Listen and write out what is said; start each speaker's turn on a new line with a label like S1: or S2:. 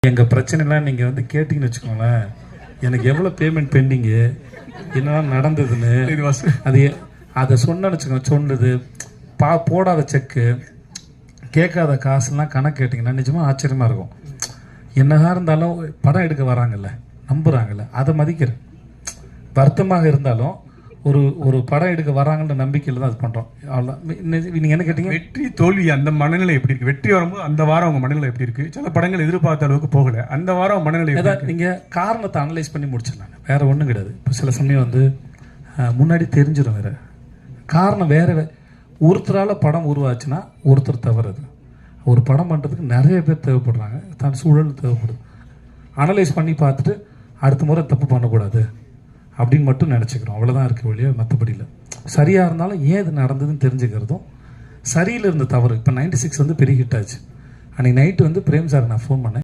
S1: எங்கள் பிரச்சனைலாம் நீங்கள் வந்து கேட்டிங்கன்னு வச்சுக்கோங்களேன், எனக்கு எவ்வளோ பேமெண்ட் பெண்டிங்கு, என்னெல்லாம் நடந்ததுன்னு அது அதை சொன்னேன்னு வச்சுக்கோங்க. சொன்னது போடாத செக்கு, கேட்காத காசுலாம் கணக்கு கேட்டிங்கன்னா நிஜமாக ஆச்சரியமாக இருக்கும். என்னதான் இருந்தாலும் படம் எடுக்க வராங்கல்ல, நம்புகிறாங்கல்ல, அதை மதிக்கிறேன். வருத்தமாக இருந்தாலும் ஒரு ஒரு படம் எடுக்க வராங்கன்ற நம்பிக்கையில் தான் அது பண்ணுறோம். அவ்வளோதான். நீங்கள் என்ன கேட்டீங்க?
S2: வெற்றி தோல்வி அந்த மனநிலை எப்படி இருக்கு? வெற்றி வரும்போது அந்த வாரம் அவங்க மனநிலை எப்படி இருக்கு? சில படங்கள் எதிர்பார்த்த அளவுக்கு போகல, அந்த வாரம் மனநிலை
S1: ஏதாவது நீங்கள் காரணத்தை அனலைஸ் பண்ணி முடிச்சிடலாங்க. வேறு ஒன்றும் கிடையாது. இப்போ சில சமயம் வந்து முன்னாடி தெரிஞ்சிடும். வேறு காரணம் வேறு ஒருத்தரால் படம் உருவாச்சுன்னா ஒருத்தர் தவறுது. ஒரு படம் பண்ணுறதுக்கு நிறைய பேர் தேவைப்படுறாங்க, தான் சூழல் தேவைப்படுது. அனலைஸ் பண்ணி பார்த்துட்டு அடுத்த முறை தப்பு பண்ணக்கூடாது அப்படின்னு மட்டும் நினச்சிக்கிறோம். அவ்வளோதான் இருக்க வழியா, மற்றபடி இல்லை. சரியாக இருந்தாலும் ஏன் இது நடந்ததுன்னு தெரிஞ்சுக்கிறதும், சரியில் இருந்த தவறு. இப்போ 96 வந்து பெரிய ஹிட் ஆச்சு. அன்றைக்கி நைட்டு வந்து பிரேம் சார் நான் ஃபோன் பண்ணேன்.